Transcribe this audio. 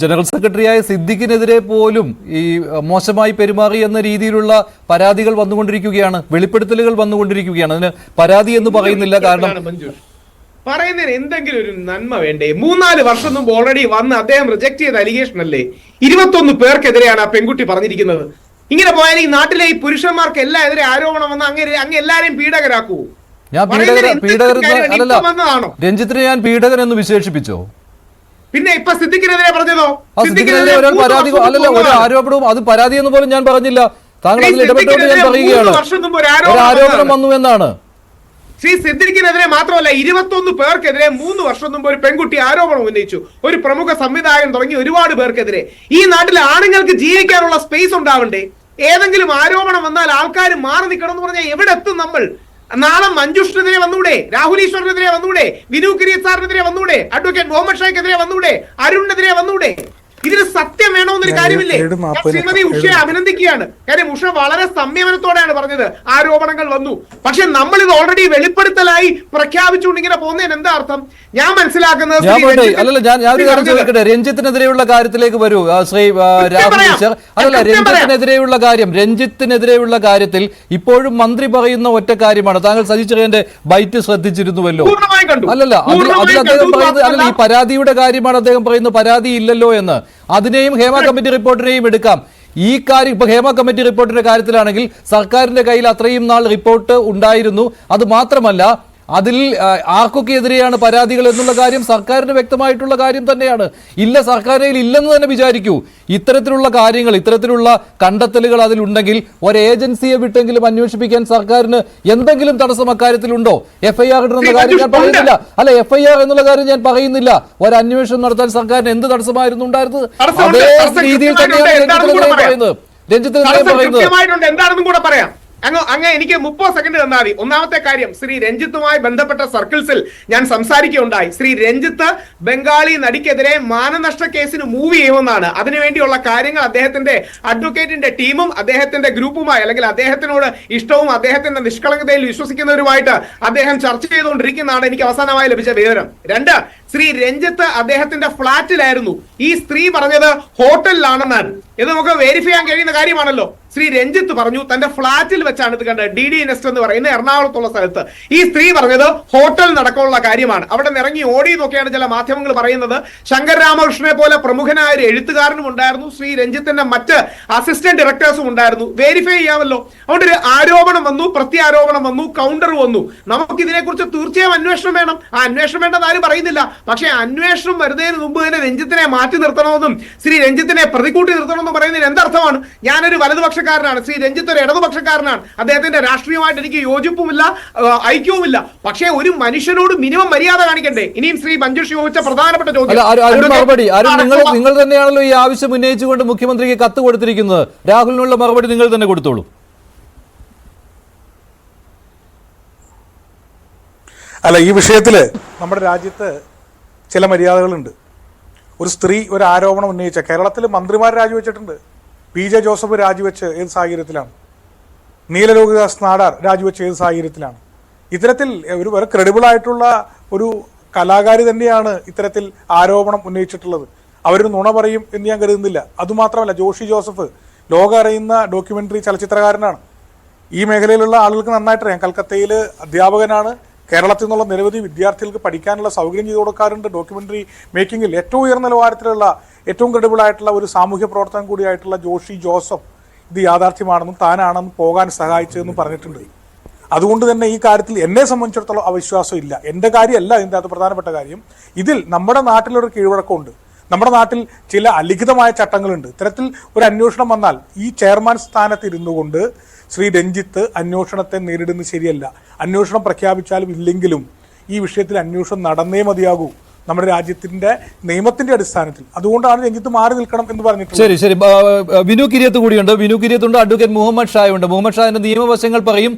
General സെക്രട്ടറിയായ സിദ്ദിഖിനെതിരെ പോലും ഈ മോശമായി പെരുമാറി എന്ന രീതിയിലുള്ള പരാതികൾ വന്നുകൊണ്ടിരിക്കുകയാണ്, വെളിപ്പെടുത്തലുകൾ വന്നുകൊണ്ടിരിക്കുകയാണ്. അതിന് പരാതി എന്ന് പറയുന്നില്ല, കാരണം പറയുന്നതിന് എന്തെങ്കിലും ഒരു നന്മ വേണ്ടേ? 3-4 വർഷം മുമ്പ് ഓൾറെഡി വന്ന് അദ്ദേഹം റിജക്ട് ചെയ്ത അലിഗേഷൻ അല്ലേ? 21 പേർക്കെതിരെയാണ് ആ പെൺകുട്ടി പറഞ്ഞിരിക്കുന്നത്. ഇങ്ങനെ പോയാൽ ഈ നാട്ടിലെ ഈ പുരുഷന്മാർക്ക് എല്ലാം എതിരെ ആരോപണം വന്ന് അങ്ങ് എല്ലാരെയും പീഡകരാക്കൂ. ഞാൻ രഞ്ജിത്തിനെ ഞാൻ പീഡകൻ എന്ന് വിശേഷിപ്പിച്ചോ? പിന്നെ ഇപ്പൊ സിദ്ദിഖിനെതിരെ പറഞ്ഞതോ? സിദ്ദിഖിനെതിരെ ഒരാൾ പരാതി അല്ലല്ല, ഒരു ആരോപണവും അത് പരാതി എന്ന് പോലും ഞാൻ പറഞ്ഞില്ല. താങ്കൾ അതിൽ ഇടപെട്ടുകൊണ്ട് ഞാൻ പറയുകയാണ് ഒരു ആരോപണം വന്നു എന്നാണ്. ശ്രീ സിദ്ദിഖിനെതിരെ മാത്രമല്ല 21 പേർക്കെതിരെ 3 വർഷം മുമ്പ് ഒരു പെൺകുട്ടി ആരോപണം ഉന്നയിച്ചു. ഒരു പ്രമുഖ സംവിധായകൻ തുടങ്ങി ഒരുപാട് പേർക്കെതിരെ. ഈ നാട്ടിലെ ആണുങ്ങൾക്ക് ജീവിക്കാനുള്ള സ്പേസ് ഉണ്ടാവണ്ടേ? ഏതെങ്കിലും ആരോപണം വന്നാൽ ആൾക്കാർ മാറി നിൽക്കണം എന്ന് പറഞ്ഞാൽ എവിടെ എത്തും നമ്മൾ? നാളെ മഞ്ജുഷിനെതിരെ വന്നൂടെ, രാഹുൽ ഈശ്വറിനെതിരെ വന്നൂടെ, വിനു കിരീത് സാറിനെതിരെ വന്നൂടെ, അഡ്വക്കേറ്റ് മുഹമ്മദ് ഷായ്ക്കെതിരെ വന്നൂടെ, അരുണിനെതിരെ വന്നൂടെ? ഇതിന് സത്യം വേണമെന്നൊരു കാര്യമില്ലേ? ശ്രീമതി ഉഷയെ അഭിനന്ദിക്കുകയാണ്. കാര്യം ഉഷ വളരെ സംയമനത്തോടെയാണ് പറഞ്ഞത്. ആരോപണങ്ങൾ വന്നു, പക്ഷെ നമ്മൾ ഇത് ഓൾറെഡി വെളിപ്പെടുത്തലായി പ്രഖ്യാപിച്ചുകൊണ്ട് ഇങ്ങനെ പോകുന്നതിന് എന്താ അർത്ഥം? ഞാൻ മനസ്സിലാക്കുന്നത് രഞ്ജിത്തിനെതിരെയുള്ള കാര്യത്തിലേക്ക് വരൂ. ശ്രീ രാഹുൽ ഈശ്വർ അല്ലല്ല, രഞ്ജിത്തിനെതിരെയുള്ള കാര്യത്തിൽ ഇപ്പോഴും മന്ത്രി പറയുന്ന ഒറ്റ കാര്യമാണ്. താങ്കൾ സജി ചെറിയന്റെ ബൈറ്റ് ശ്രദ്ധിച്ചിരുന്നുവല്ലോ. അല്ലല്ല, അതിൽ അദ്ദേഹം പറയുന്നത് അല്ലല്ല, ഈ പരാതിയുടെ കാര്യമാണ് അദ്ദേഹം പറയുന്നത്. പരാതി ഇല്ലല്ലോ എന്ന്. അതിനെയും ഹേമ കമ്മിറ്റി റിപ്പോർട്ടിനെയും എടുക്കാം. ഈ കാര്യം ഇപ്പൊ ഹേമ കമ്മിറ്റി റിപ്പോർട്ടിന്റെ കാര്യത്തിലാണെങ്കിൽ സർക്കാരിന്റെ കയ്യിൽ അത്രയും നാൾ റിപ്പോർട്ട് ഉണ്ടായിരുന്നു. അത് മാത്രമല്ല, അതിൽ ആർക്കൊക്കെ എതിരെയാണ് പരാതികൾ എന്നുള്ള കാര്യം സർക്കാരിന് വ്യക്തമായിട്ടുള്ള കാര്യം തന്നെയാണ്. ഇല്ല, സർക്കാരിൽ ഇല്ലെന്ന് തന്നെ വിചാരിക്കൂ. ഇത്തരത്തിലുള്ള കാര്യങ്ങൾ, ഇത്തരത്തിലുള്ള കണ്ടെത്തലുകൾ അതിലുണ്ടെങ്കിൽ ഒരു ഏജൻസിയെ വിട്ടെങ്കിലും അന്വേഷിപ്പിക്കാൻ സർക്കാരിന് എന്തെങ്കിലും തടസ്സം അക്കാര്യത്തിലുണ്ടോ? FIR ഇടുന്ന കാര്യം ഞാൻ പറയുന്നില്ല. അല്ല, FIR എന്നുള്ള കാര്യം ഞാൻ പറയുന്നില്ല. ഒരു അന്വേഷണം നടത്താൻ സർക്കാരിന് എന്ത് തടസ്സമായിരുന്നു ഉണ്ടായിരുന്നത്? അതേ രീതിയിൽ തന്നെയാണ് രഞ്ജിത്തിനെതിരെ പറയുന്നത്. എന്താണെന്നും കൂടെ പറയാം. അങ്ങ് എനിക്ക് 30 സെക്കൻഡ് തന്നാൽ മതി. ഒന്നാമത്തെ കാര്യം, ശ്രീ രഞ്ജിത്തുമായി ബന്ധപ്പെട്ട സർക്കിൾസിൽ ഞാൻ സംസാരിക്കുകയുണ്ടായി. ശ്രീ രഞ്ജിത്ത് ബംഗാളി നടിക്കെതിരെ മാനനഷ്ട കേസിന് മൂവ് ചെയ്യുമെന്നാണ്. അതിനുവേണ്ടിയുള്ള കാര്യങ്ങൾ അദ്ദേഹത്തിന്റെ അഡ്വക്കേറ്റിന്റെ ടീമും അദ്ദേഹത്തിന്റെ ഗ്രൂപ്പുമായി, അല്ലെങ്കിൽ അദ്ദേഹത്തിനോട് ഇഷ്ടവും അദ്ദേഹത്തിന്റെ നിഷ്കളങ്കതയിൽ വിശ്വസിക്കുന്നവരുമായിട്ട് അദ്ദേഹം ചർച്ച ചെയ്തുകൊണ്ടിരിക്കുന്നതാണ് എനിക്ക് അവസാനമായി ലഭിച്ച വിവരം. 2, ശ്രീ രഞ്ജിത്ത് അദ്ദേഹത്തിന്റെ ഫ്ളാറ്റിലായിരുന്നു. ഈ സ്ത്രീ പറഞ്ഞത് ഹോട്ടലിലാണെന്നാണ്. ഇത് നമുക്ക് വെരിഫൈ ചെയ്യാൻ കഴിയുന്ന കാര്യമാണല്ലോ. ശ്രീ രഞ്ജിത്ത് പറഞ്ഞു തന്റെ ഫ്ളാറ്റിൽ വെച്ചാണ് ഇത് കണ്ടത്. DD നെസ്റ്റ് എന്ന് പറയുന്ന എറണാകുളത്തുള്ള സ്ഥലത്ത്. ഈ സ്ത്രീ പറഞ്ഞത് ഹോട്ടൽ നടക്കമുള്ള കാര്യമാണ്. അവിടെ ഇറങ്ങി ഓടി എന്നൊക്കെയാണ് ചില മാധ്യമങ്ങൾ പറയുന്നത്. ശങ്കർ രാമകൃഷ്ണനെ പോലെ പ്രമുഖനായ ഒരു എഴുത്തുകാരനും ഉണ്ടായിരുന്നു. ശ്രീ രഞ്ജിത്തിന്റെ മറ്റ് അസിസ്റ്റന്റ് ഡയറക്ടേഴ്സും ഉണ്ടായിരുന്നു. വെരിഫൈ ചെയ്യാമല്ലോ. അതുകൊണ്ട് ഒരു ആരോപണം വന്നു, പ്രത്യാരോപണം വന്നു, കൗണ്ടർ വന്നു. നമുക്ക് ഇതിനെക്കുറിച്ച് തീർച്ചയായും അന്വേഷണം വേണം. ആ അന്വേഷണം വേണ്ടെന്ന് ആരും പറയുന്നില്ല. പക്ഷേ അന്വേഷണം വരുന്നതിന് മുമ്പ് തന്നെ രഞ്ജിത്തിനെ മാറ്റി നിർത്തണമെന്നും ശ്രീ രഞ്ജിത്തിനെ പ്രതികൂട്ടി നിർത്തണമെന്നും പറയുന്നതിന് എന്തർത്ഥമാണ്? ഞാനൊരു വലതുപക്ഷ ശ്രീ രഞ്ജിത്ത് ഒരു ഇടതുപക്ഷക്കാരനാണ്. അദ്ദേഹത്തിന്റെ രാഷ്ട്രീയമായിട്ട് എനിക്ക് യോജിപ്പുമില്ല, ഐക്യവുമില്ല. പക്ഷേ ഒരു മനുഷ്യനോട് മിനിമം മര്യാദ കാണിക്കണ്ടേ? ഇനിയും ശ്രീ മഞ്ജുഷ് ചോദിച്ച പ്രധാനപ്പെട്ട ചോദ്യം, നിങ്ങൾ തന്നെയാണല്ലോ ഈ ആവശ്യം ഉന്നയിച്ചുകൊണ്ട് മുഖ്യമന്ത്രിക്ക് കത്ത് കൊടുത്തിരിക്കുന്നത്. രാഹുലിനുള്ള മറുപടി നിങ്ങൾ തന്നെ കൊടുത്തോളൂ. അല്ല, ഈ വിഷയത്തില് നമ്മുടെ രാജ്യത്ത് ചില മര്യാദകളുണ്ട്. ഒരു സ്ത്രീ ഒരു ആരോപണം ഉന്നയിച്ച കേരളത്തിൽ മന്ത്രിമാർ രാജിവെച്ചിട്ടുണ്ട്. PJ ജോസഫ് രാജിവെച്ച് ഏത് സാഹചര്യത്തിലാണ്? നീലലോഹിദാസ് നാടാർ രാജിവെച്ച് ഏത് സാഹചര്യത്തിലാണ്? ഇത്തരത്തിൽ ഒരു വളരെ ക്രെഡിബിൾ ആയിട്ടുള്ള ഒരു കലാകാരി തന്നെയാണ് ഇത്തരത്തിൽ ആരോപണം ഉന്നയിച്ചിട്ടുള്ളത്. അവരൊരു നുണ പറയും എന്ന് ഞാൻ കരുതുന്നില്ല. അതുമാത്രമല്ല, ജോഷി ജോസഫ് ലോകം അറിയുന്ന ഡോക്യുമെന്ററി ചലച്ചിത്രകാരനാണ്. ഈ മേഖലയിലുള്ള ആളുകൾക്ക് നന്നായിട്ടറിയാം. കൽക്കത്തയിൽ അധ്യാപകനാണ്. കേരളത്തിൽ നിന്നുള്ള നിരവധി വിദ്യാർത്ഥികൾക്ക് പഠിക്കാനുള്ള സൗകര്യം ചെയ്തു കൊടുക്കാറുണ്ട്. ഡോക്യുമെന്ററി മേക്കിങ്ങിൽ ഏറ്റവും ഉയർന്ന നിലവാരത്തിലുള്ള ഏറ്റവും ക്രെഡിബിൾ ആയിട്ടുള്ള ഒരു സാമൂഹ്യ പ്രവർത്തനം കൂടിയായിട്ടുള്ള ജോഷി ജോസഫ് ഇത് യാഥാർത്ഥ്യമാണെന്നും താനാണെന്നും പോകാൻ സഹായിച്ചതെന്നും പറഞ്ഞിട്ടുണ്ട്. അതുകൊണ്ട് തന്നെ ഈ കാര്യത്തിൽ എന്നെ സംബന്ധിച്ചിടത്തോളം അവിശ്വാസം ഇല്ല. എൻ്റെ കാര്യമല്ല ഇതിൻ്റെ അത് പ്രധാനപ്പെട്ട കാര്യം. ഇതിൽ നമ്മുടെ നാട്ടിലൊരു കീഴ്വഴക്കമുണ്ട്. നമ്മുടെ നാട്ടിൽ ചില അലിഖിതമായ ചട്ടങ്ങളുണ്ട്. ഇത്തരത്തിൽ ഒരു അന്വേഷണം വന്നാൽ ഈ ചെയർമാൻ സ്ഥാനത്ത് ഇരുന്നു കൊണ്ട് ശ്രീ രഞ്ജിത്ത് അന്വേഷണത്തെ നേരിടുന്നത് ശരിയല്ല. അന്വേഷണം പ്രഖ്യാപിച്ചാലും ഇല്ലെങ്കിലും ഈ വിഷയത്തിൽ അന്വേഷണം നടന്നേ മതിയാകൂ നമ്മുടെ രാജ്യത്തിന്റെ നിയമത്തിന്റെ അടിസ്ഥാനത്തിൽ. അതുകൊണ്ടാണ് രഞ്ജിത്ത് മാറി നിൽക്കണം എന്ന് പറഞ്ഞിട്ടുണ്ട്. ശരി ശരി വിനു കിരിയത്ത് കൂടിയുണ്ട്. വിനു കിരിയത്തുണ്ട്, അഡ്വക്കേറ്റ് മുഹമ്മദ് ഷായുണ്ട്. മുഹമ്മദ് ഷാന്റെ നിയമവശങ്ങൾ പറയും.